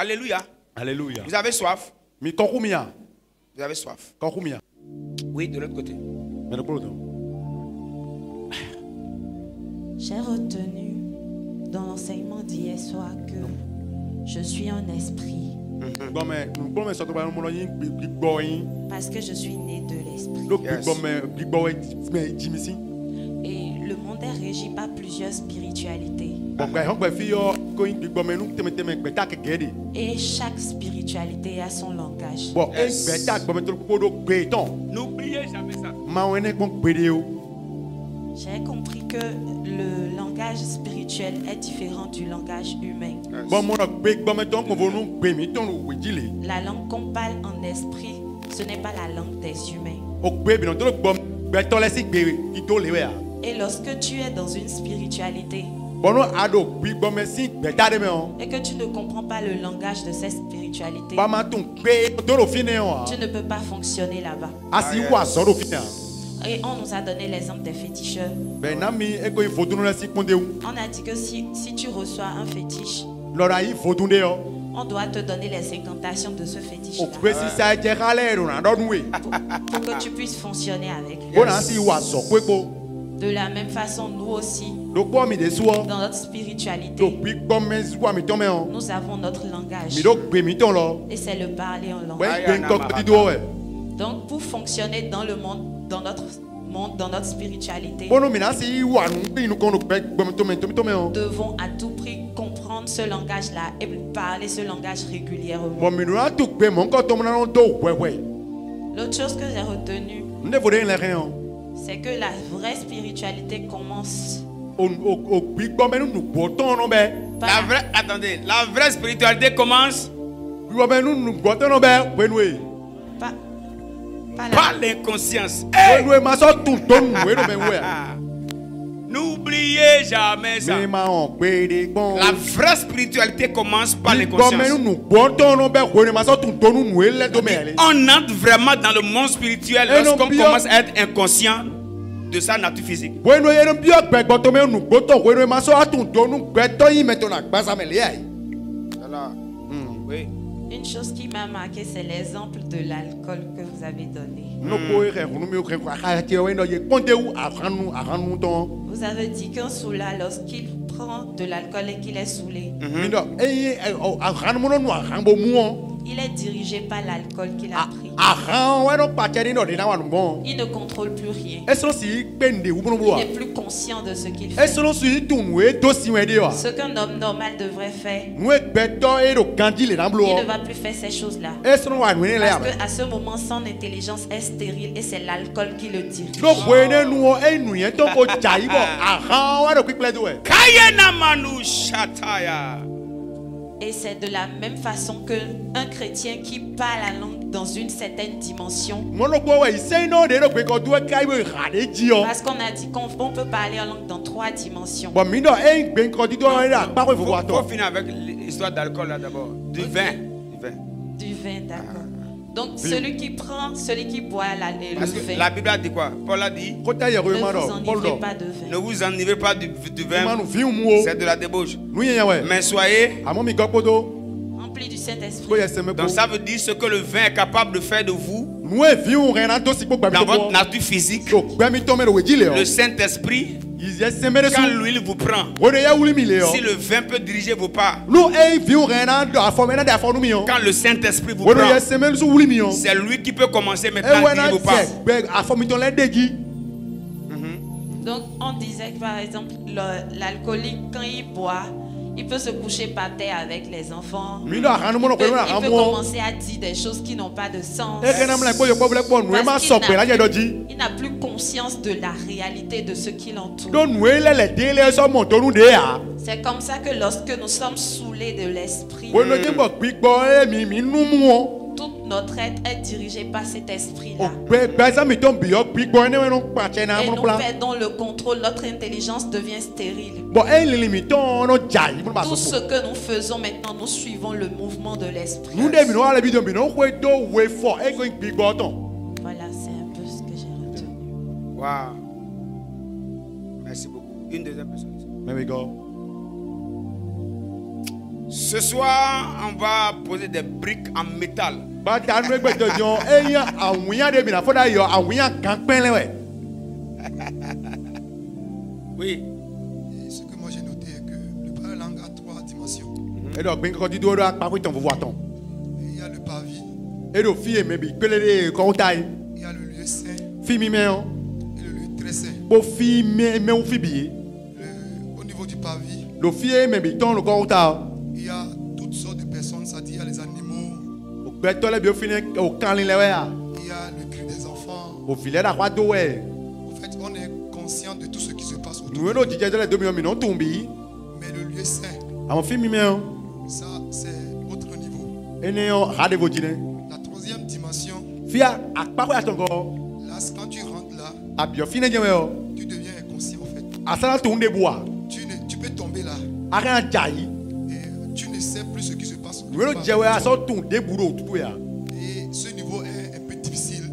Alléluia. Alléluia. Vous avez soif? Mi kokumia. Vous avez soif? Kokumia. Oui, de l'autre côté. Mais le problème. J'ai retenu dans l'enseignement d'hier soir que je suis un esprit. Bon mais nous pouvons sortir par mon yin big boy. Parce que je suis né de l'esprit. Donc Yes. big boy mais Jimmy. Et le monde est régi par plusieurs spiritualités. Bon gars on va faire coin big boy mais nous teme beta que gedi. Et chaque spiritualité a son langage. Bon et Yes. beta bon mais tout podo béton. N'oubliez jamais ça. Ma on est bon bédéo. J'ai compris que le langage spirituel est différent du langage humain. Bon mon big boy mais donc on va nous bémiton nous wejile. La langue qu'on parle en esprit, ce n'est pas la langue des humains. O baby non tout bon béton laisse bé ito lewe. Et lorsque tu es dans une spiritualité Bon non ado big boy mais si beta de me on. et que tu ne comprends pas le langage de cette spiritualité, Ba ma ton bé to lo fine on. tu ne peux pas fonctionner là-bas. Asi wa so lo fine. Et on nous a donné l'exemple des féticheurs. Ben nami e ko ifodu no laisse konde ou. On a dit que si tu reçois un fétiche, Lora ifodu de yo. on doit te donner les incantations de ce O fétiche-là kwesi sa je kale ro na do nuwe. pour que tu puisses fonctionner avec lui. Bon asi wa so kwepo. De la même façon, nous aussi, Do po mi de suo. dans notre Do spiritualité, big boy mais wa mi to me on. nous avons notre langage. Mi do gbe mi ton lo. Et c'est le parler en langue. Ouais ben ko petit do we. Donc, pour fonctionner dans le monde, dans notre spiritualité, Bon no mi na si wa nu inu ko no gbe mi to me on. nous devons à tout prix comprendre ce langage-là et parler ce langage régulièrement. Bon mi no a tu gbe mon ko to mo na no do we. L'autre chose que j'ai retenue, Ne faut rien rien. c'est que la vraie spiritualité commence O big boy mais nous boton no be. La vraie, attendez, la vraie spiritualité commence Big boy mais nous boton no be. Wenwe. pas par l'inconscience. Wenwe ma so tun ton we no be we. N'oubliez jamais ça. Me ma on gbe de bon. La vraie spiritualité commence par Big boy mais l'inconscience. nous boton no be wenwe ma so tun ton nu le do me. On entre vraiment dans le monde spirituel Et non, lorsqu'on bien. commence à être inconscient de sa nature physique. Bueno yero bio gbe gboto me nu gboto bueno ma so atun to nu gbeto yi me to na gbasa me le ai. Voilà. Oui. Une chose qui m'a marqué, c'est l'exemple de l'alcool que vous avez donné. No ko re hunu mi o kre kwa ka ti we no ye konde u aranu ton. Vous avez dit qu'un soulard, lorsqu'il prend de l'alcool et qu'il est saoulé, Mi do aranu mo no aran bo mu on. il est dirigé par l'alcool qu'il a pris. Aran we no pa cheri no de na wa nu bon. Il ne contrôle plus rien. Eso si pende u bunu Il bo. n'est plus conscient de ce qu'il Eso fait. no si tun we do si we de wa. Ce qu'un homme normal devrait faire, Nu gbeto e ro kandi le na blo. il ne va plus faire ces choses-là. Eso no wa nu le Parce ya. qu'à ce moment, son intelligence est stérile et c'est l'alcool qui le dirige. Do wene nu o e nu yen to ko jai bo. Aran we ro quick do we. Kayena manu shataya. Et c'est de la même façon qu'un chrétien qui parle la langue dans une certaine dimension. Mo lo gbo we ise no de ro gbe ko do kai we ra de ji o. Parce qu'on a dit qu'on peut parler en langue dans 3 dimensions. Bon, mi do e gbe ko di do ra pa ko fo wa Faut to. finir avec l'histoire d'alcool là d'abord. Du vin. Du vin. Du vin, d'accord. Donc celui qui boit le Parce que vin, la Bible a dit quoi? Paul a dit, Ko ta ye ro ne ma vous do. Paul enivrez do. pas de vin. ne vous enivrez pas du Ma vin. nu fi mu o. C'est de la débauche. Nu ye yan we. Mais soyez. Amo mi go podo. Rempli du Ko Saint-Esprit. ye se me ko. Donc ça veut dire ce que le vin est capable de faire de vous Nu e fi un ren na do si ko gba mi dans to. votre nature physique. So gba mi to me ro we ji le o. Le Saint-Esprit, Iye se me de quand su. l'huile vous prend, Wo de ya wuli mi le o. si le vin peut diriger vos pas, Nu e fi un ren na do afo me na da afo nu mi o. quand le Saint-Esprit vous Wo de ye prend, se me su wuli mi o. c'est lui qui peut commencer E maintenant à we na diriger vos pas. je gbe afo mi to le deji. Donc on disait que par exemple l'alcoolique quand il boit, il peut se coucher par terre avec les enfants. Mi do aranu mo no ko Il na peut amu o. commencer à dire des choses qui n'ont pas de sens. E ke na mla ko yo ko ble ko nu e ma Parce so qu'il pe la je do ji. il n'a plus conscience de la réalité de ce qui l'entoure. Do nu e le de le so mo to nu de ya. C'est comme ça que lorsque nous sommes saoulés de l'esprit, Wo no je bo gbigbo e mi nu mu o. tout notre être est dirigé par cet esprit-là. Gbeza mi ton bi yo gbigbo ne we no pa che na Et mo nous plan. perdons le contrôle, notre intelligence devient stérile. Bon, e li mi ton no jai mo ba Tout so. ce que nous faisons maintenant, nous suivons le mouvement de l'esprit. Nu de mi no ala bi don bi no we do we for e go gbigbo ton. Voilà, c'est un peu ce que j'ai retenu. Waouh. Merci beaucoup. Une deuxième personne. There we go. Ce soir, on va poser des briques en métal. Oui. Et ce que moi j'ai noté est que le parler langue a 3 dimensions. Il Il y a le parvis, il y a le lieu saint et le lieu très saint. Au niveau du parvis, il y a toutes sortes de personnes, c'est-à-dire il y a les animaux, il y a le cri des enfants. En fait, on est conscient de tout ce qui se passe autour. Mais le lieu saint, ça c'est autre niveau. La 3e dimension, là, quand tu rentres là, tu deviens inconscient en fait. Tu peux tomber là et tu ne sais plus ce qui se passe. Et ce niveau est un peu difficile.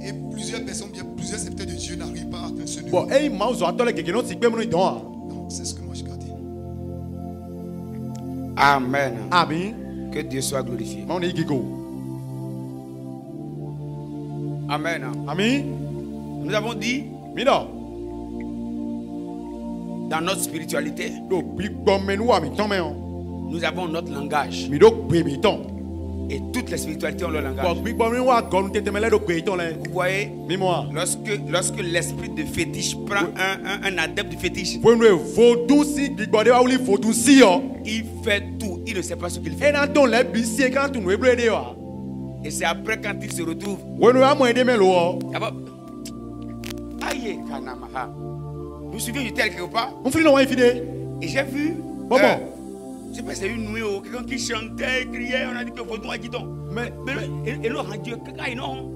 Et plusieurs personnes, bien plusieurs secteurs de Dieu n'arrivent pas à atteindre ce niveau. Donc c'est ce que moi je garde. Amen. Amen. Que Dieu soit glorifié. Amen. Amen. Nous avons dit dans notre spiritualité, nous avons notre langage. Et toutes les spiritualités ont leur langage. Vous voyez, lorsque l'esprit de fétiche prend un adepte de fétiche, il fait tout, il ne sait pas ce qu'il fait. Et c'est après quand il se retrouve. Aïe, Kanamaha. Je me souviens, j'étais quelque part. Et j'ai vu. Je sais pas, c'est une nuit, quelqu'un qui chantait, criait, on a dit que faut tout agiter.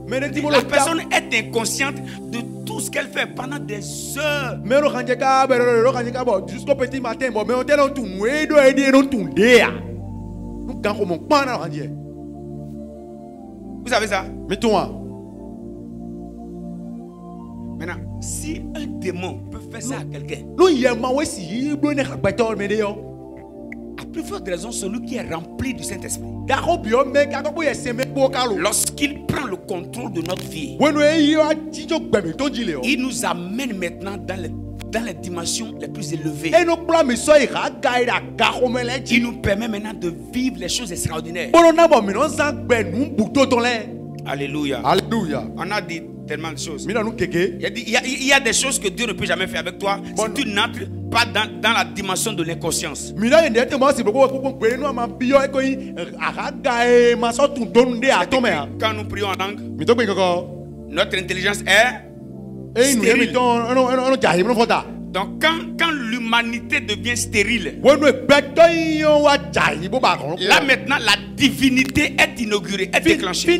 Mais la personne est inconsciente de tout ce qu'elle fait pendant des heures. Jusqu'au petit matin, vous savez ça? Mais toi, maintenant, si un démon peut faire ça à quelqu'un, à plus forte raison, celui qui est rempli du Saint-Esprit, lorsqu'il prend le contrôle de notre vie, il nous amène maintenant dans les dimensions les plus élevées. Il nous permet maintenant de vivre les choses extraordinaires. Alléluia. Alléluia. On a dit tellement de choses. Il y a des choses que Dieu ne peut jamais faire avec toi si tu n'entres pas dans la dimension de l'inconscience. Quand nous prions en langue, notre intelligence est stérile. Donc quand l'humanité devient stérile, là maintenant la divinité est inaugurée, est déclenchée.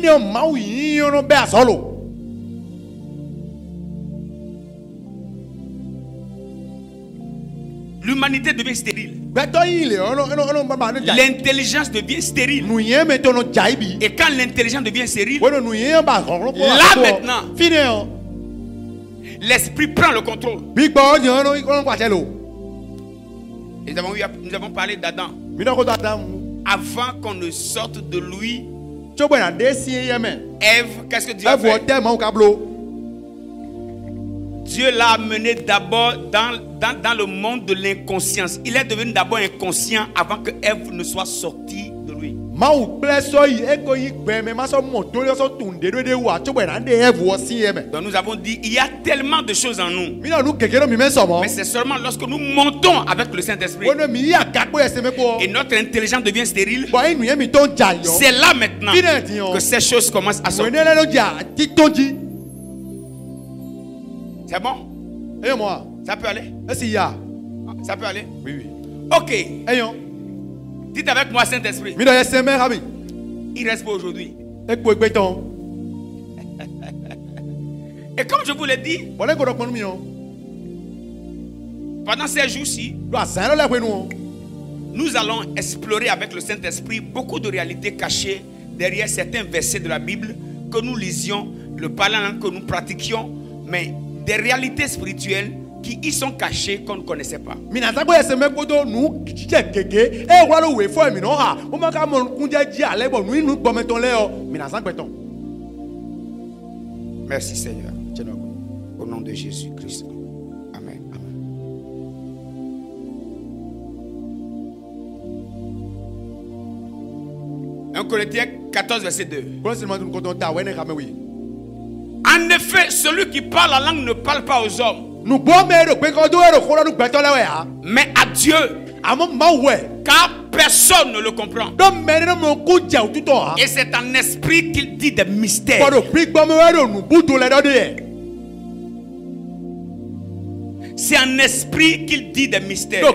L'humanité devient stérile. L'intelligence devient stérile. Et quand l'intelligence devient stérile, là maintenant, l'esprit prend le contrôle. Et nous avons parlé d'Adam. Avant qu'on ne sorte de lui, Ève, qu'est-ce que Dieu a fait? Dieu l'a amené d'abord dans le monde de l'inconscience. Il est devenu d'abord inconscient avant que Ève ne soit sortie de lui. Donc nous avons dit, il y a tellement de choses en nous. Mais c'est seulement lorsque nous montons avec le Saint-Esprit et notre intelligence devient stérile, c'est là maintenant que ces choses commencent à sortir. C'est bon? Ça peut aller? Ça peut aller? Oui. Ok. Dites avec moi Saint-Esprit. Il reste pour aujourd'hui. Et comme je vous l'ai dit, pendant ces jours-ci, nous allons explorer avec le Saint-Esprit beaucoup de réalités cachées derrière certains versets de la Bible que nous lisions, le parlant que nous pratiquions, mais des réalités spirituelles qui y sont cachés qu'on ne connaissait pas. Merci Seigneur. Au nom de Jésus-Christ. Amen. 1 Corinthiens 14, verset 2. En effet, celui qui parle la langue ne parle pas aux hommes, mais à Dieu, car personne ne le comprend. Et c'est en esprit qu'il dit des mystères. C'est en esprit qu'il dit des mystères.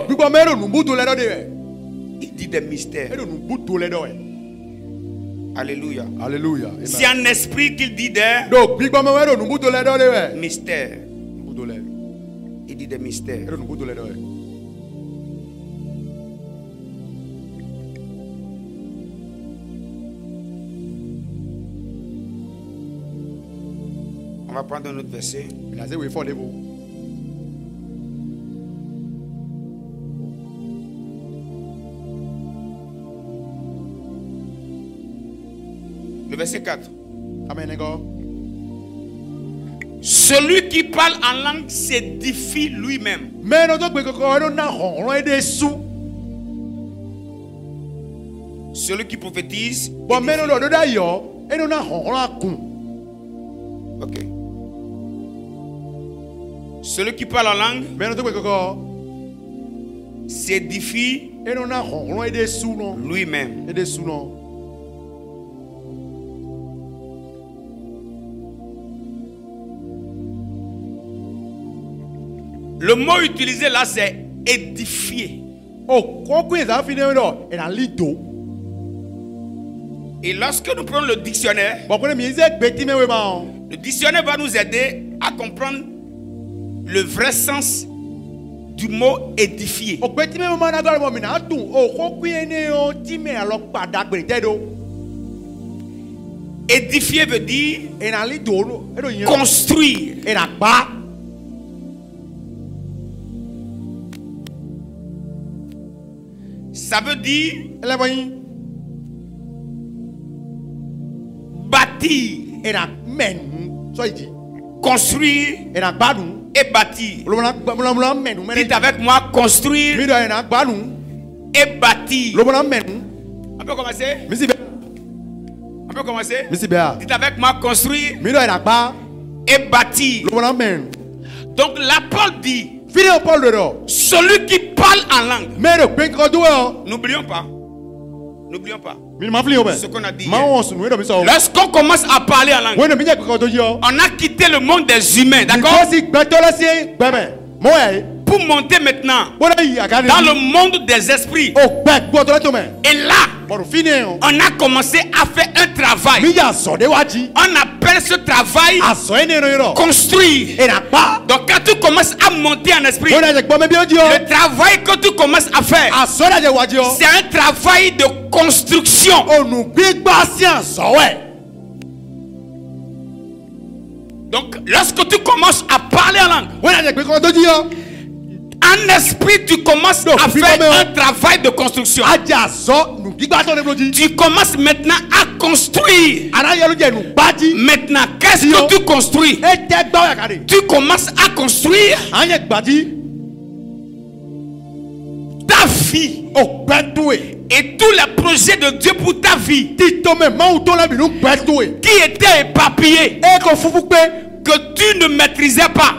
Il dit des mystères. Alléluia. Alléluia. C'est en esprit qu'il dit des mystères. Il dit des mystères. On va prendre un autre verset. Le verset 4. Celui qui parle en langue s'édifie lui-même. Celui qui prophétise. Ok. Celui qui parle en langue s'édifie lui-même. Le mot utilisé là, c'est édifier. Et lorsque nous prenons le dictionnaire va nous aider à comprendre le vrai sens du mot édifier. Édifier veut dire construire. Ça veut dire bâtir, construire et bâtir. Dites avec moi, construire et bâtir. On peut commencer? On peut commencer? Dites avec moi, construire et bâtir. Donc la Paul dit, celui qui parle en langue. N'oublions pas. N'oublions pas ce qu'on a dit. Lorsqu'on commence à parler en langue, on a quitté le monde des humains, d'accord? Pour monter maintenant dans le monde des esprits. Et là, on a commencé à faire un travail. On appelle ce travail construire. Donc quand tu commences à monter en esprit, le travail que tu commences à faire, c'est un travail de construction. Donc lorsque tu commences à parler en langue, en esprit, tu commences à faire un travail de construction. Tu commences maintenant à construire. Maintenant, qu'est-ce que tu construis? Tu commences à construire ta vie. Et tous les projets de Dieu pour ta vie qui étaient éparpillés, que tu ne maîtrisais pas.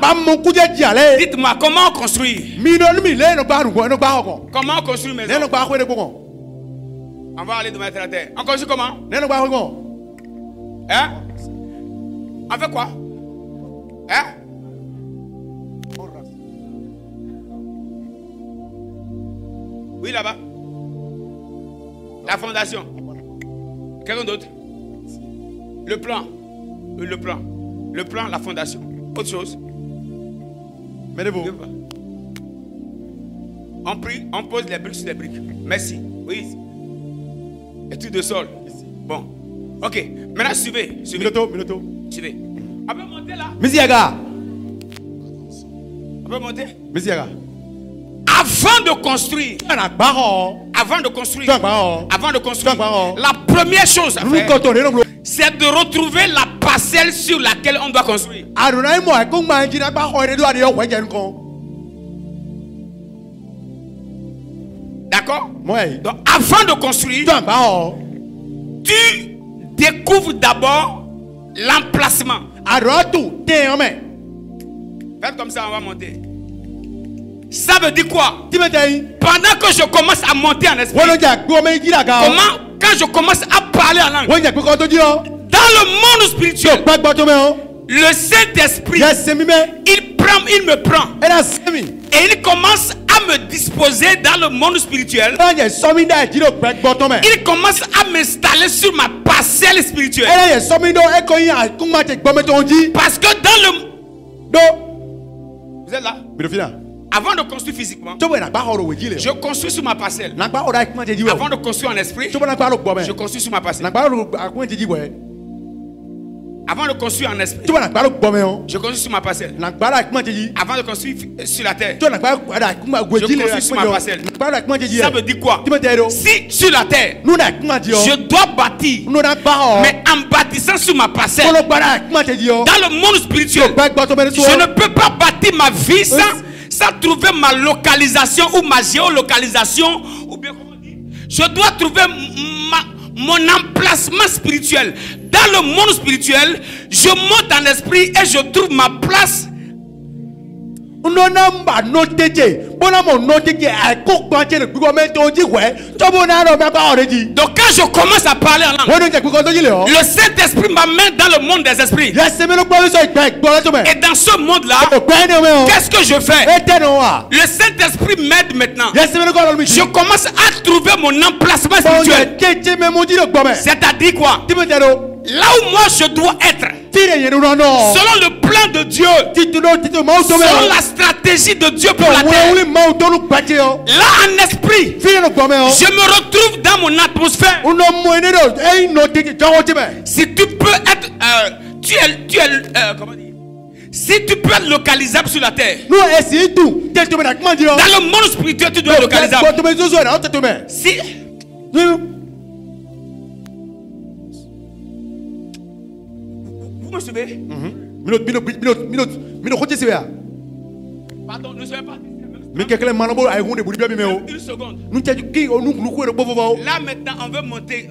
Dites-moi, comment on construit? Comment on construit une maison? On va aller demain à la terre. On construit comment? Hein? On fait quoi? Hein? Oui, là-bas. La fondation. Quelqu'un d'autre? Le plan. Le plan. Le plan, la fondation. Autre chose. On prie, on pose les briques sur les briques. Merci. Oui. Étude de sol. Bon. Ok. Maintenant, suivez. Suivez. Suivez. On peut monter là. On peut monter? Avant de construire, la première chose à faire, c'est de retrouver la parcelle sur laquelle on doit construire. D'accord? Donc, avant de construire, tu découvres d'abord l'emplacement. Faites comme ça, on va monter. Ça veut dire quoi? Pendant que je commence à monter en esprit, quand je commence à parler en langue, dans le monde spirituel, le Saint-Esprit, il me prend et il commence à me disposer dans le monde spirituel. Il commence à m'installer sur ma parcelle spirituelle. Parce que dans le... Vous êtes là? Avant de construire physiquement, je construis sur ma parcelle. Avant de construire en esprit, je construis sur ma parcelle. Avant de construire en esprit, je construis sur ma parcelle. Avant de construire sur la terre, je construis sur ma parcelle. Ça veut dire quoi? Si sur la terre, je dois bâtir, mais en bâtissant sur ma parcelle, dans le monde spirituel, je ne peux pas bâtir ma vie sans trouver ma localisation ou ma géolocalisation, ou bien comment dire, je dois trouver mon emplacement spirituel. Dans le monde spirituel, je monte en esprit et je trouve ma place. Donc quand je commence à parler en langue, le Saint-Esprit m'amène dans le monde des esprits. Et dans ce monde-là, qu'est-ce que je fais? Le Saint-Esprit m'aide maintenant. Je commence à trouver mon emplacement spirituel. C'est-à-dire quoi? Là où moi je dois être, selon le plan de Dieu, selon la stratégie de Dieu pour la terre. Là en esprit, je me retrouve dans mon atmosphère. Si tu peux être comment dire, si tu peux être localisable sur la terre, dans le monde spirituel tu dois être localisable. Si vous me suivez? Pardon, ne soyez pas. Une seconde. Là maintenant, on veut monter.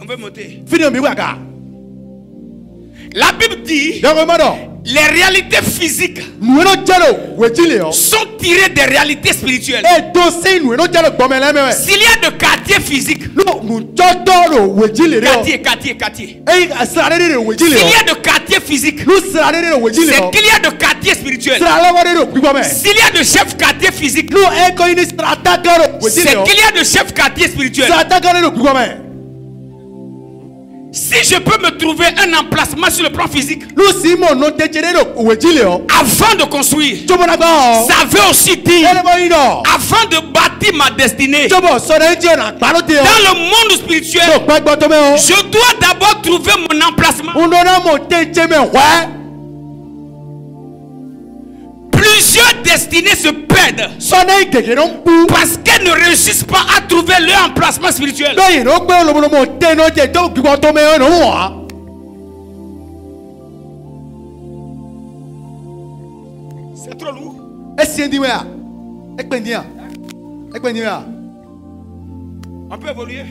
La Bible dit les réalités physiques sont tirées des réalités spirituelles. S'il y a de quartier physique, quartier. S'il y a de quartier physique, c'est qu'il y a de quartier spirituel. S'il y a de chef quartier physique, c'est qu'il y a de chef quartier spirituel. Si je peux me trouver un emplacement sur le plan physique avant de construire, ça veut aussi dire avant de bâtir ma destinée. Dans le monde spirituel, je dois d'abord trouver mon emplacement. Plusieurs destinées se perdent parce qu'elles ne réussissent pas à trouver leur emplacement spirituel. C'est trop lourd. On peut évoluer.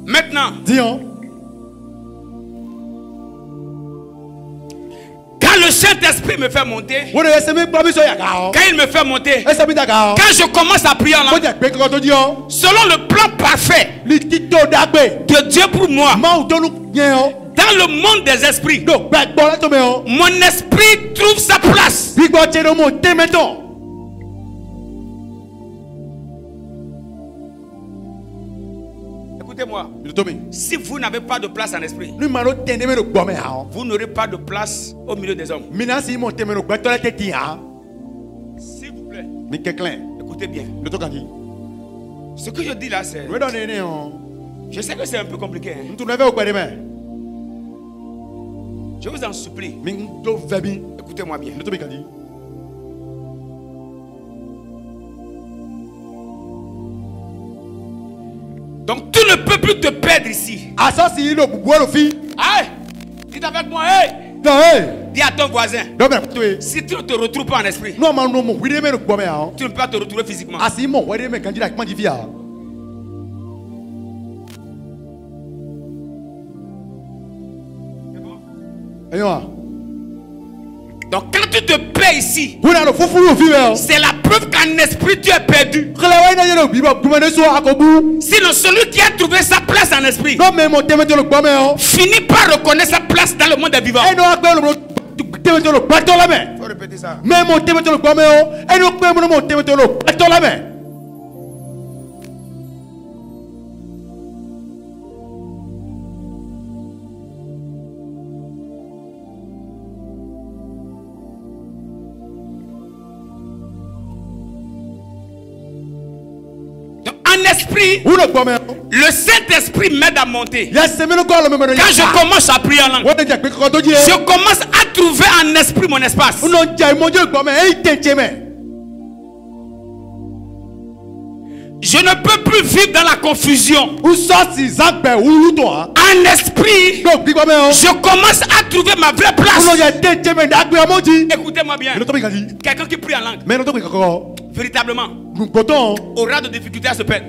Maintenant, quand le Saint-Esprit me fait monter, quand il me fait monter, quand je commence à prier en langue, selon le plan parfait de Dieu pour moi, dans le monde des esprits, mon esprit trouve sa place. Écoutez-moi, si vous n'avez pas de place en esprit, vous n'aurez pas de place au milieu des hommes. S'il vous plaît, écoutez bien. Ce que je dis là, c'est... Je sais que c'est un peu compliqué. Je vous en supplie. Écoutez-moi bien. Donc tu ne peux plus te perdre ici. Aïe, dis avec moi, hey. Dis à ton voisin. Si tu ne te retrouves pas en esprit, tu ne peux pas te retrouver physiquement. Donc quand tu te perds ici, c'est la preuve qu'en esprit tu es perdu. Sinon celui qui a trouvé sa place en esprit finit par reconnaître sa place dans le monde des vivants. Il faut répéter ça. En esprit, le Saint-Esprit m'aide à monter. Quand je commence à prier en langue, je commence à trouver en esprit mon espace. Je ne peux plus vivre dans la confusion. En esprit, je commence à trouver ma vraie place. Écoutez-moi bien. Quelqu'un qui prie en langue, véritablement, aura de difficultés à se perdre.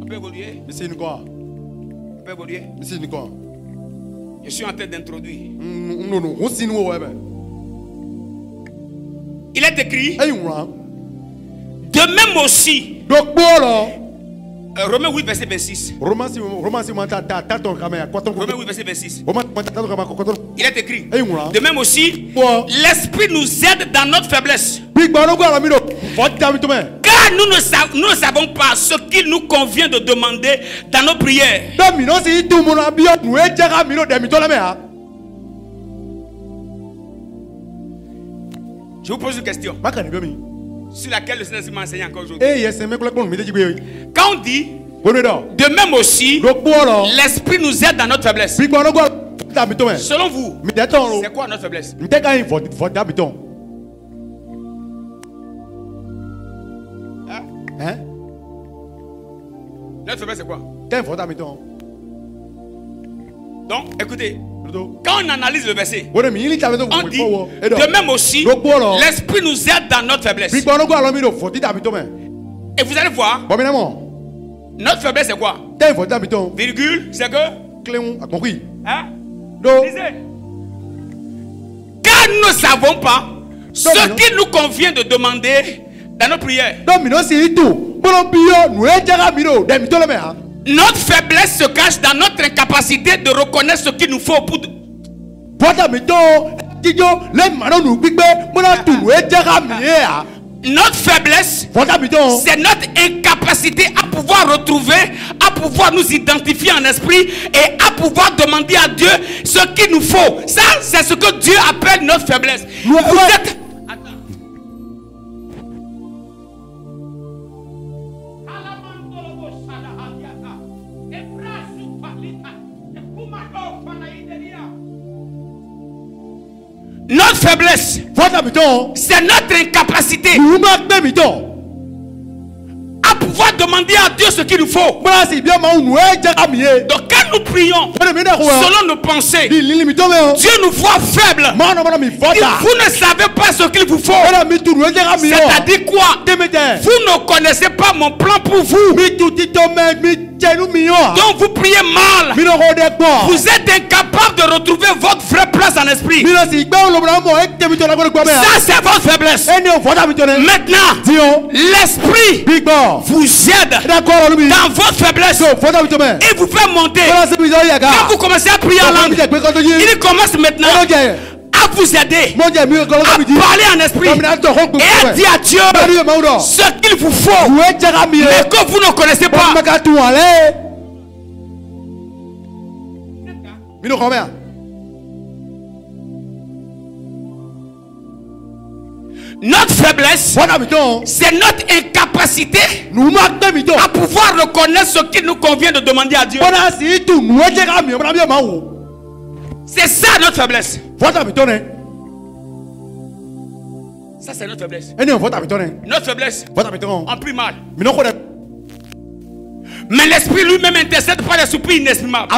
On peut évoluer. On peut évoluer. Je suis en train d'introduire. Il est écrit, de même aussi, Romains 8 verset 26. Romains 8 verset 26. Il est écrit, de même aussi, l'esprit nous aide dans notre faiblesse. Car nous ne savons pas ce qu'il nous convient de demander dans nos prières. Je vous pose une question sur laquelle le Seigneur m'a enseigné encore aujourd'hui. Quand on dit, de même aussi, l'esprit nous aide dans notre faiblesse. Selon vous, c'est quoi notre faiblesse? Hein? Notre faiblesse c'est quoi? Donc, écoutez, quand on analyse le verset, on dit, de même aussi, l'esprit nous aide dans notre faiblesse. Et vous allez voir, notre faiblesse c'est quoi? Virgule, c'est que? Hein? Lisez. Car nous ne savons pas ce qu'il nous convient de demander dans nos prières. Notre faiblesse se cache dans notre incapacité de reconnaître ce qu'il nous faut pour... Notre faiblesse, c'est notre incapacité à pouvoir retrouver, à pouvoir nous identifier en esprit et à pouvoir demander à Dieu ce qu'il nous faut. Ça, c'est ce que Dieu appelle notre faiblesse. Vous êtes... Notre faiblesse, c'est notre incapacité à pouvoir demander à Dieu ce qu'il nous faut. Donc quand nous prions selon nos pensées, Dieu nous voit faibles. Vous ne savez pas ce qu'il vous faut. C'est-à-dire quoi? Vous ne connaissez pas mon plan pour vous. Donc vous priez mal. Vous êtes incapable de retrouver votre vraie place en esprit. Ça c'est votre faiblesse. Maintenant, l'esprit vous aide dans votre faiblesse et vous fait monter. Quand vous commencez à prier en langue, il commence maintenant à vous aider à parler en esprit et à dire à Dieu ce qu'il vous faut mais que vous ne connaissez pas. Notre faiblesse, c'est notre incapacité à pouvoir reconnaître ce qu'il nous convient de demander à Dieu. C'est ça notre faiblesse. Ça c'est notre faiblesse. Notre faiblesse, on prie mal. Mais l'esprit lui-même intercède par les soupirs inexprimables.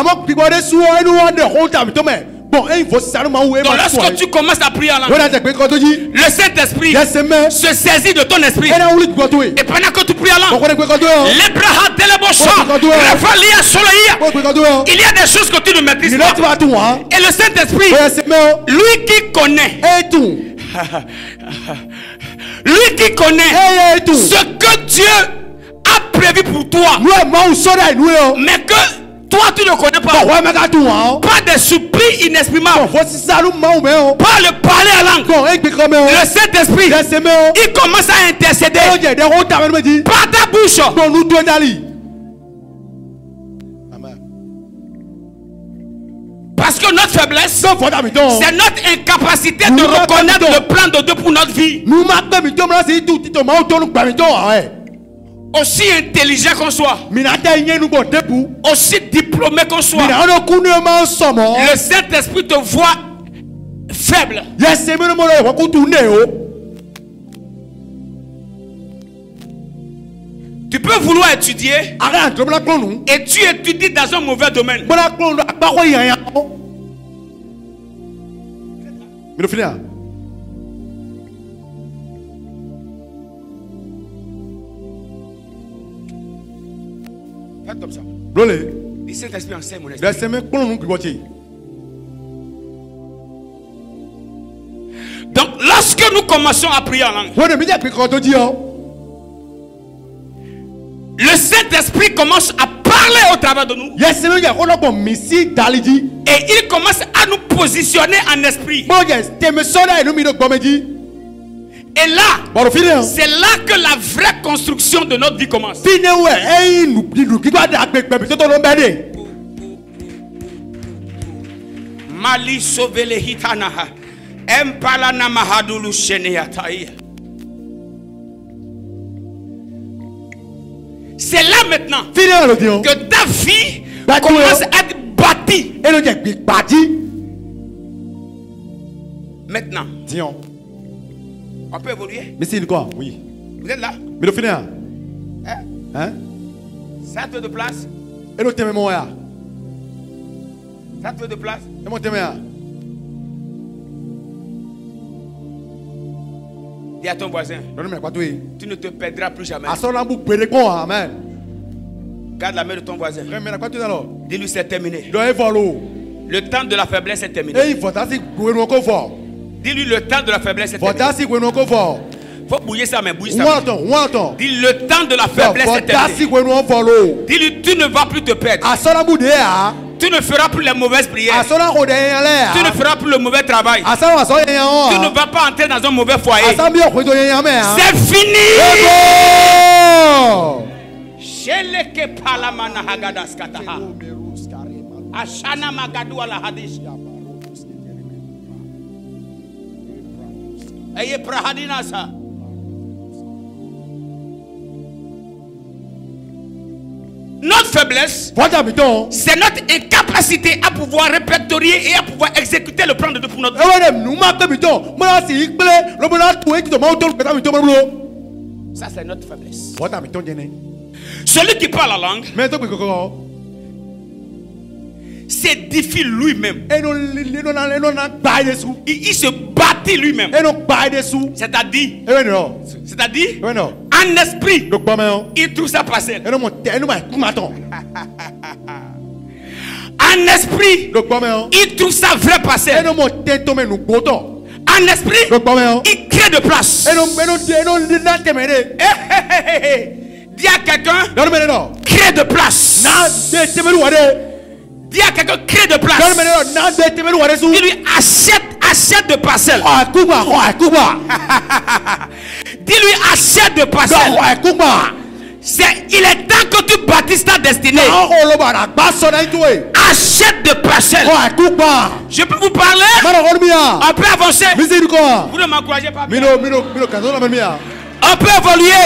Donc lorsque tu commences à prier en langue, le Saint-Esprit se saisit de ton esprit. Et pendant que tu pries en langue, il y a des choses que tu ne maîtrises pas. Et le Saint-Esprit, lui qui connaît, ce que Dieu a prévu pour toi, mais que toi tu ne connais pas, pas des surprises inexprimables, pas le parler à langue. Le Saint-Esprit, il commence à intercéder par ta bouche. Parce que notre faiblesse, c'est notre incapacité de reconnaître le plan de Dieu pour notre vie. Aussi intelligent qu'on soit, aussi diplômé qu'on soit, le Saint-Esprit te voit faible. Tu peux vouloir étudier et tu étudies dans un mauvais domaine. Faites comme ça. Le Saint-Esprit enseigne mon esprit. Donc lorsque nous commençons à prier en langue, le Saint-Esprit commence à parler au travers de nous. Et il commence à nous positionner en esprit. Et là, c'est là que la vraie construction de notre vie commence. Mali sovele hitanaha. Empalana mahadulu sheneataï. C'est là maintenant que ta vie commence à être bâtie. Maintenant, on peut évoluer. Mais c'est quoi? Oui. Vous êtes là? Mais le final. Hein? Ça te de place? Et le thème est moi. Ça te de place? Et mon thème est. Dis à ton voisin, tu ne te perdras plus jamais. Amen. Garde la main de ton voisin. Dis-lui c'est terminé. Le temps de la faiblesse est terminé. Dis-lui le temps de la faiblesse est terminé. Faut bouiller ça, mais bouiller ça. Dis le temps de la faiblesse est terminé. Dis-lui tu ne vas plus te perdre. Tu ne feras plus les mauvaises prières. Tu ne feras plus le mauvais travail. Tu ne vas pas entrer dans un mauvais foyer. C'est fini. Notre faiblesse, c'est notre incapacité à pouvoir répertorier et à pouvoir exécuter le plan de Dieu pour notre vie. Ça, c'est notre faiblesse. Celui qui parle la langue s'édifie lui-même. Il se bâtit lui-même. C'est-à-dire, en esprit, il trouve sa parcelle. En esprit, il trouve sa vraie parcelle. En esprit, il crée de place. Dis à quelqu'un, crée de place. Dis à quelqu'un, crée de place. Il lui achète de parcelles. Dis-lui achète de parcelles. Il est temps que tu bâtisses ta destinée. Achète de parcelles. Je peux vous parler? On peut avancer. Vous ne m'encouragez pas. On peut évoluer.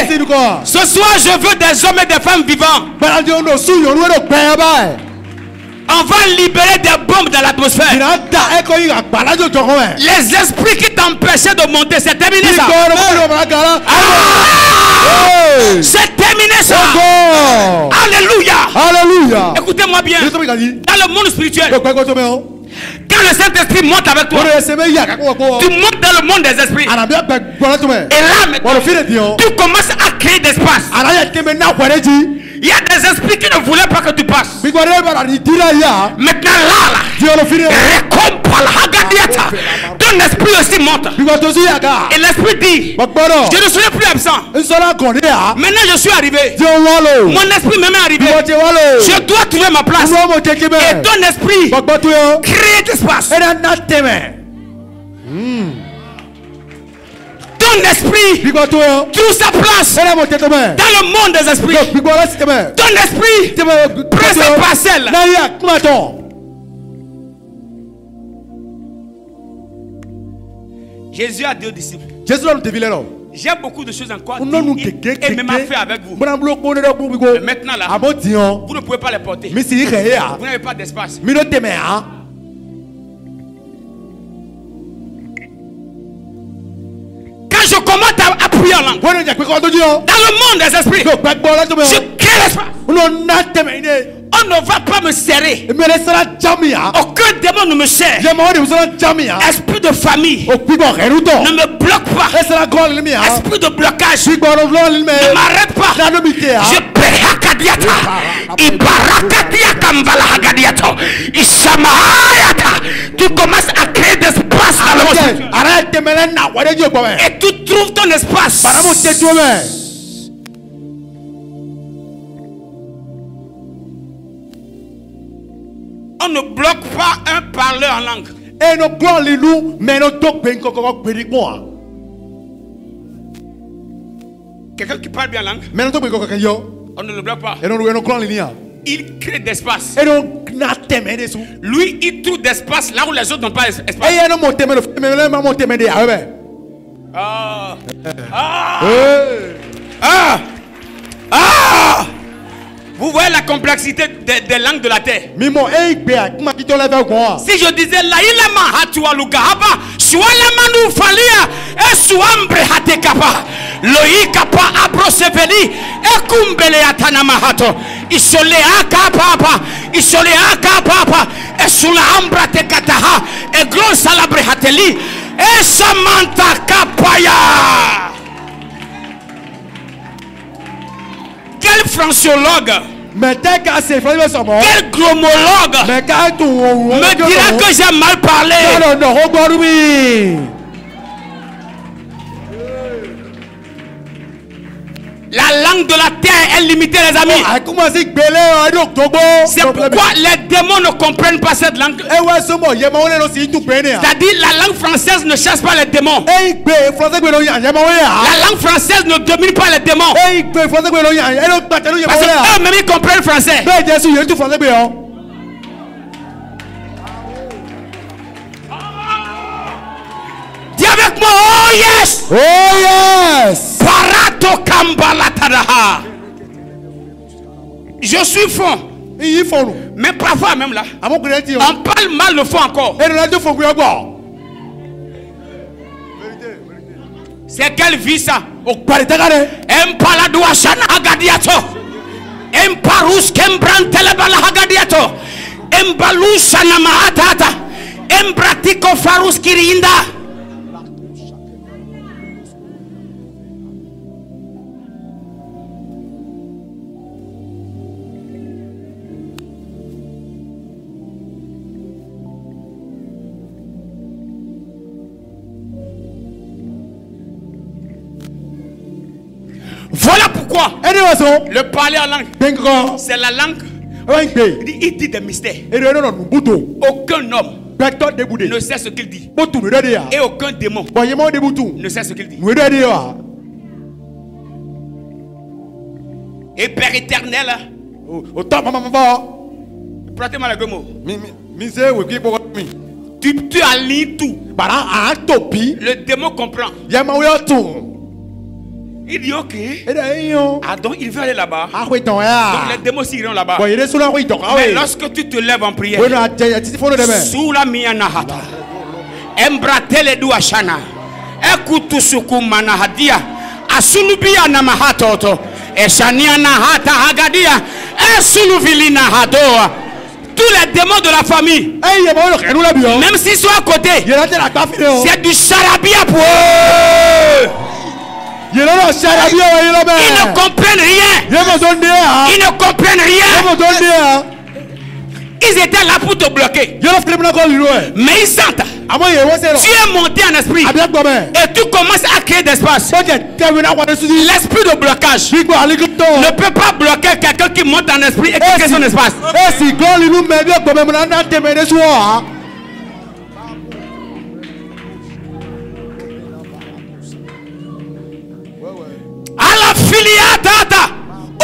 Ce soir, je veux des hommes et des femmes vivants. On va libérer des bombes dans l'atmosphère. Les esprits qui t'empêchaient de monter, c'est terminé ça. C'est terminé ça. Alléluia. Alléluia. Écoutez-moi bien. Dans le monde spirituel, quand le Saint-Esprit monte avec toi, tu montes dans le monde des esprits. Et là, tu commences à créer d'espace. Il y a des esprits qui ne voulaient pas que tu passes. Maintenant là, ton esprit aussi monte. Et l'esprit dit, je ne serai plus absent. Maintenant je suis arrivé. Mon esprit m'est arrivé. Je dois trouver ma place. Et ton esprit crée d'espace. Ton esprit trouve sa place dans le monde des esprits. Ton esprit prend sa parcelle. Jésus a dit aux disciples, j'ai beaucoup de choses encore et même à faire avec vous. Mais maintenant là, vous ne pouvez pas les porter. Vous n'avez pas d'espace. Je commence à prier en langue. Dans le monde des esprits, je crée l'espace. On ne va pas me serrer. Aucun démon ne me serre. Esprit de famille ne me bloque pas. Esprit de blocage ne m'arrête pas. Je tu commences à créer d'espace dans le monde. Et tu trouves ton espace. On ne bloque pas un parleur en langue. Quelqu'un qui parle bien langue, on ne le bloque pas. Il crée d'espace. Lui, il trouve d'espace là où les autres n'ont pas d'espace. Vous voyez la complexité des langues de la terre. Si je disais la ilama hatua lugahaba, sualamanu falia, esuambre hatekapa, loikapa abroseveli, ekumbele atanamahato, isoleaka papa, esula ambra tekataha, egron salabre hateli, esamanta kapaya. Quel franciologue, quel gromologue me dira que j'ai mal parlé? La langue de la terre est limitée, les amis. C'est pourquoi les démons ne comprennent pas cette langue. C'est-à-dire la langue française ne chasse pas les démons. La langue française ne domine pas les démons. Parce qu'eux-mêmes ils comprennent le français. Dis avec moi, oh yes! Oh yes! Parato kambalatadaha. Je suis fond. Mais parfois même là, on parle mal le fond encore. C'est quelle vie ça? Empaladuashana agadiato. Emparus kembrantelebala agadiato. Embalushana maatata. Embratiko farus kirinda. Voilà pourquoi le parler en langue, c'est la langue. Il dit des mystères. Aucun homme ne sait ce qu'il dit. Et aucun démon ne sait ce qu'il dit. Et Père éternel, prêtez-moi le mot. Tu alignes tout. Le démon comprend. Il dit ok. Ah donc il veut aller là-bas. Donc les démons iront là-bas. Mais lorsque tu te lèves en prière, sous la mianahata, embratele du ashana, ekutu sukumana hadia, asulubia na mahatoto, eshania na hata hagadia, esuluvilina hadoa. Tous les démons de la famille, même s'ils sont à côté, c'est du charabia pour eux. Ils ne comprennent rien. Ils ne comprennent rien. Ils étaient là pour te bloquer. Mais ils sentent. Tu es monté en esprit. Et tu commences à créer d'espace. L'esprit de blocage ne peut pas bloquer quelqu'un qui monte en esprit et qui crée son espace. À la filiata,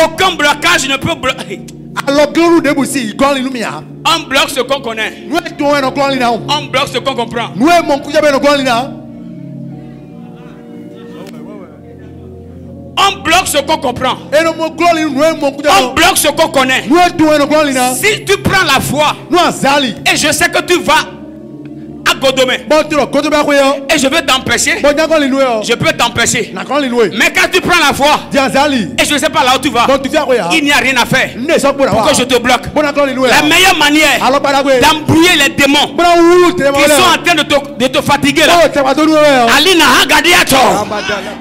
aucun blocage ne peut bloquer. On bloque ce qu'on connaît. On bloque ce qu'on comprend. On bloque ce qu'on comprend. On bloque ce qu'on connaît. Si tu prends la foi, et je sais que tu vas à Godomé, et je veux t'empêcher, je peux t'empêcher. Mais quand tu prends la foi, et je ne sais pas là où tu vas, il n'y a rien à faire pour que je te bloque. La meilleure manière d'embrouiller les démons qui sont en train de te fatiguer là, Alina Hagadiato,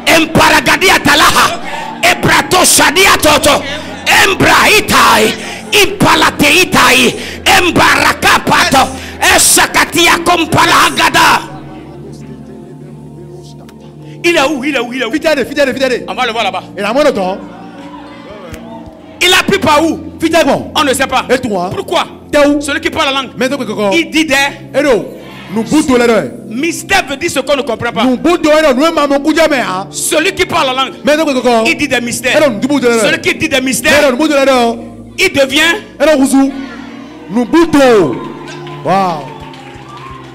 Emparagadiatalaha, Ebrato Shadiatoto, Embrahitai, Impalatehitai, Embarakapato, Esakatia Kompalagada. Il est où? Il est où? Il est où? On va le voir là-bas. Il a pris par où? On ne sait pas. Et toi? Pourquoi? Celui qui parle la langue, il dit des mystère veut dire ce qu'on ne comprend pas. Celui qui parle la langue, il dit des mystères. Celui qui dit des mystères, il devient. Wow.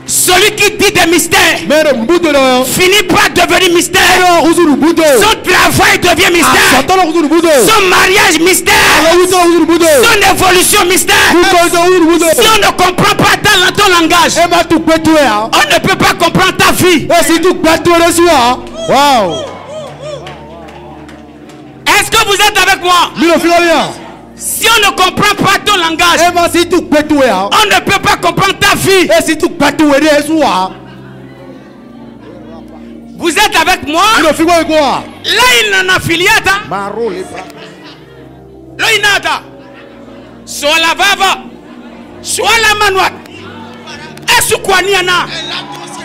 Celui qui dit des mystères finit par devenir mystère. Son travail devient mystère. Son mariage mystère. Son évolution mystère. Si on ne comprend pas ton langage, on ne peut pas comprendre ta vie. Wow. Est-ce que vous êtes avec moi? Si on ne comprend pas ton langage, on ne peut pas comprendre ta vie. Vous êtes avec moi? Là il n'en a filiata. Là il n'ata. Soit la vava, soit la manoite. Est-ce quoi niana?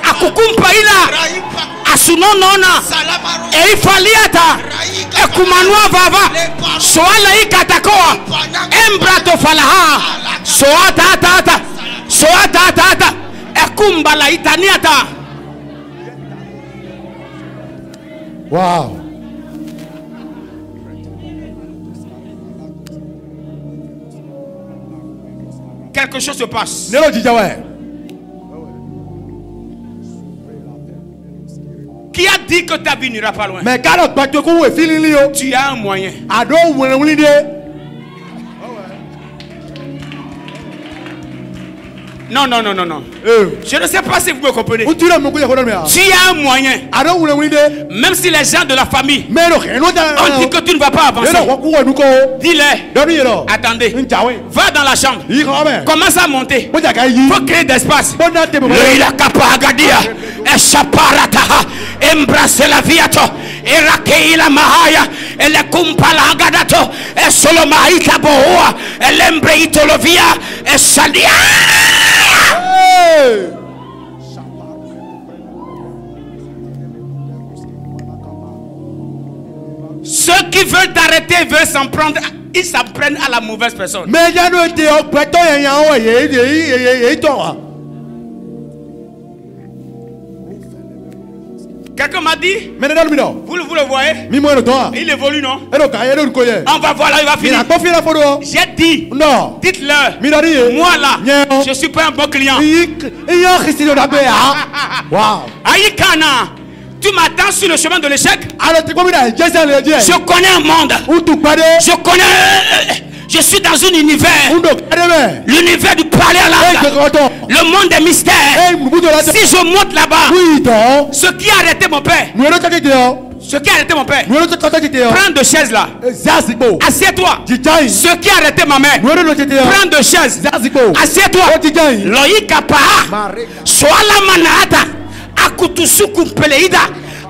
Akukumpa ila. Asunonona. Et il faliata. Ekumanua vava. Soit la ikatakoa. Embrato falaha. Soit tata. Soit tata. Ekumba la itaniata. Wow. Quelque chose se passe. Qui a dit que ta vie n'ira pas loin? Tu as un moyen. Non. Je ne sais pas si vous me comprenez. Tu as un moyen. Même si les gens de la famille ont dit que tu ne vas pas avancer, dis-leur, attendez, va dans la chambre, commence à monter, il faut créer d'espace. Embrasser la viato, et la mahaya, et le kumpala gadato, et solo maïta boa, et l'embreito lovia, et salia. Ceux qui veulent t'arrêter veulent s'en prendre. Ils s'en prennent à la mauvaise personne. Quelqu'un m'a dit, vous le voyez, il évolue, non? On va voir là, il va finir. J'ai dit, dites-le, moi là, je ne suis pas un bon client. Aïkana, tu m'attends sur le chemin de l'échec. Je connais un monde. Je connais. Je suis dans un univers. L'univers du palais à l'âme. Le monde des mystères. Si je monte là-bas, ce qui a arrêté mon père. Ce qui a arrêté mon père. Prends deux chaises là. Assieds-toi. Ce qui a arrêté ma mère. Prends deux chaises. Assieds-toi. Loïka Paha. Soala manata. Akutusuku peleida.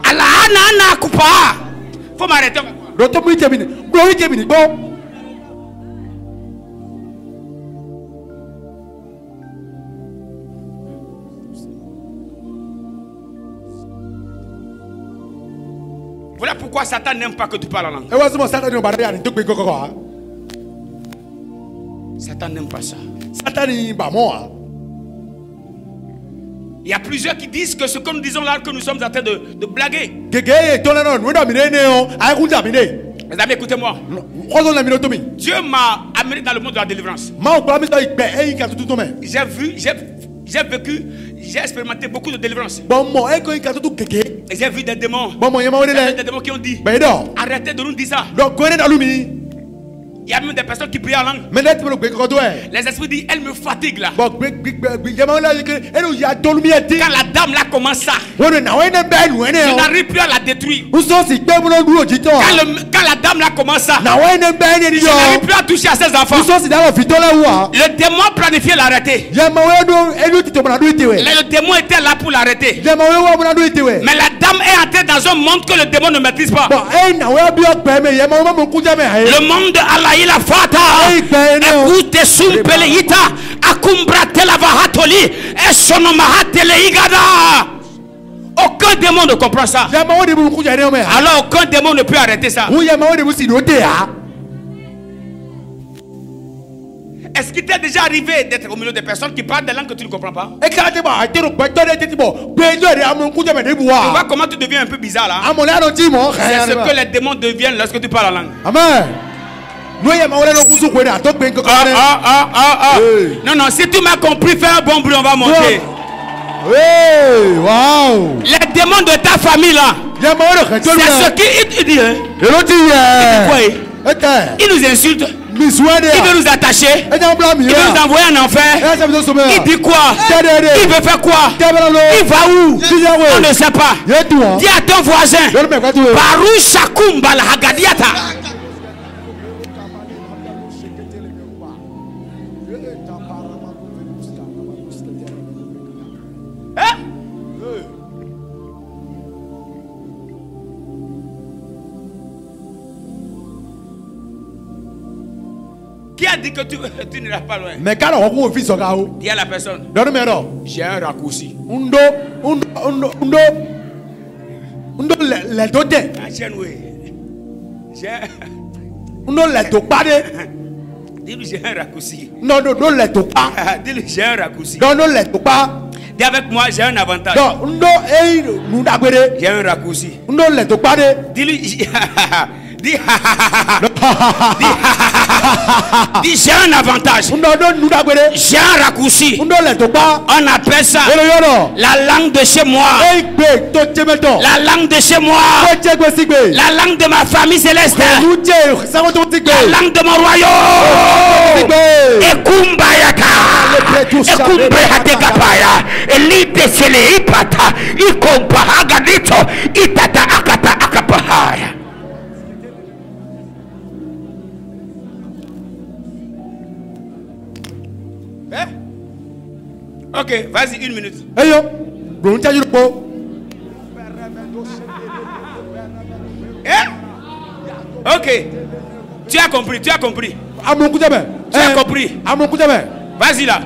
Ala ana akupa. Faut m'arrêter. Voilà pourquoi Satan n'aime pas que tu parles en langue. Satan n'aime pas ça. Il y a plusieurs qui disent que ce que nous disons là, que nous sommes en train de blaguer. Mes amis, écoutez-moi. Dieu m'a amené dans le monde de la délivrance. J'ai vécu, j'ai expérimenté beaucoup de délivrance. Et j'ai vu des démons. Des démons qui ont dit, arrêtez de nous dire ça. Il y a même des personnes qui prient en langue. Les esprits disent, elle me fatigue là. Quand la dame là commence ça, je n'arrive plus à la détruire. Quand la dame là commence ça, je n'arrive plus à toucher à ses enfants. Le démon planifiait l'arrêter. Le démon était là pour l'arrêter. Mais la dame est entrée dans un monde que le démon ne maîtrise pas. Le monde de Allah. Il a fata. Écoute sumpeleita akumbrate la vahatoli et sonomahate igada. Aucun démon ne comprend ça. Alors aucun démon ne peut arrêter ça. Est-ce qu'il t'est déjà arrivé d'être au milieu des personnes qui parlent des langues que tu ne comprends pas? Tu vois comment tu deviens un peu bizarre là? C'est ce que les démons deviennent lorsque tu parles en langue. Amen. Non, non, si tu m'as compris, fais un bon bruit, on va monter. Les démons de ta famille là, c'est ce qui dit. Il nous insulte. Il veut nous attacher. Il veut nous envoyer en enfer. Il dit quoi? Il veut faire quoi? Il va où? On ne sait pas. Dis à ton voisin, Baru Shakum Balhagadiata. Qui a dit que tu n'iras pas loin? Mais quand on dit à la personne, j'ai un raccourci. Dis-lui j'ai un raccourci. Dis-lui j'ai un raccourci. Dis avec moi, j'ai un avantage. J'ai un raccourci. Dis-lui. Dis j'ai un avantage. J'ai un raccourci. On appelle ça la langue de chez moi. La langue de chez moi. La langue de ma famille céleste. La langue de mon royaume. Ekumbayaka. Ekumbayategapaya. Elite sele ipata. Ikompahagadito. Itata akata akapahaya. Ok, vas-y, 1 minute. Ok. Tu as compris, tu as compris. Tu as compris. Vas-y là.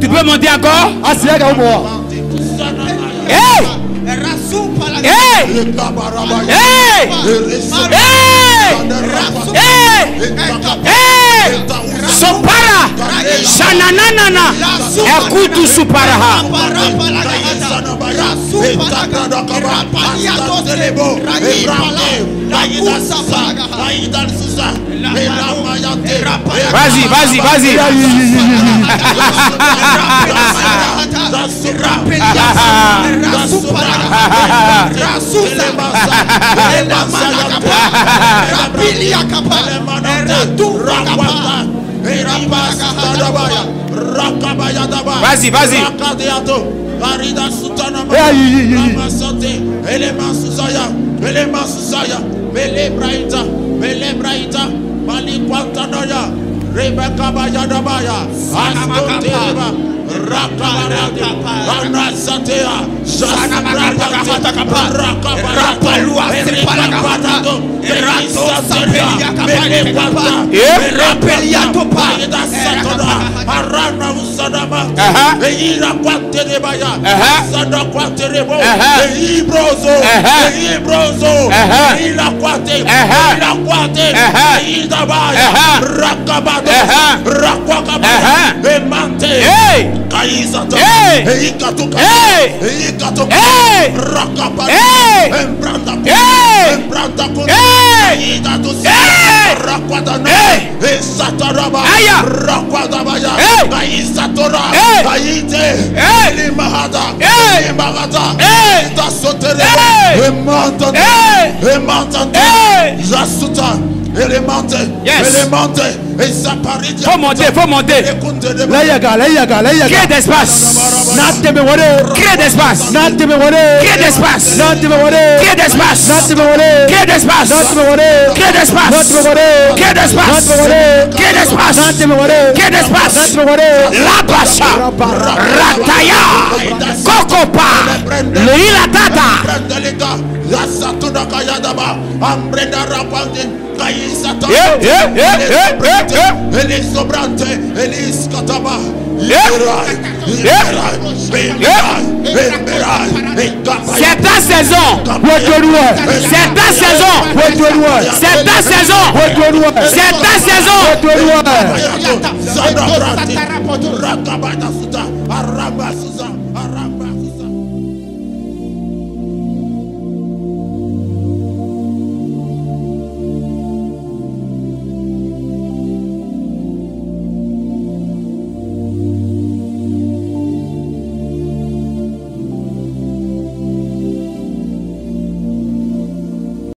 Tu peux monter encore? Hey! Sopara Shananana Ekutu Suparaha Vas-y, vas-y, vas-y. Vas-y, vas-y. Rebecca Bayadabaya, Astontiva, Rakabarata, Anasatea, Sanamarata, Rapalua, Rapalato, Rato, Sapelia, Rapeliato, Pada Satada, Arana Usadama, Eira Quaterebaya, Sada Quaterebo, Ebrozo, Ebrozo, Ira Quate, Ira Quate, Idabaya, Rakabaya. Rakwakaba, Emante, Kaisata, Eikatuka, Eikatuka, Rakapa, Embranda, Embranda, Eitatus, Rakwatana, Esataraba, Rakwatabaya, Kaisatora, Kaite, Elimahada, Elimahada, Etasotere, Emanta, Emanta, Zasuta. Élémenté, élémenté, et ça paraît. Faut monter, faut monter. Crée d'espace. Crée d'espace. Crée d'espace. Crée d'espace. Crée d'espace. Crée d'espace. Crée d'espace. Crée d'espace. Crée d'espace. La Bacha. Rataya. Kokopa. Le Ilatata. C'est ta saison. C'est ta saison. C'est ta saison. C'est ta saison.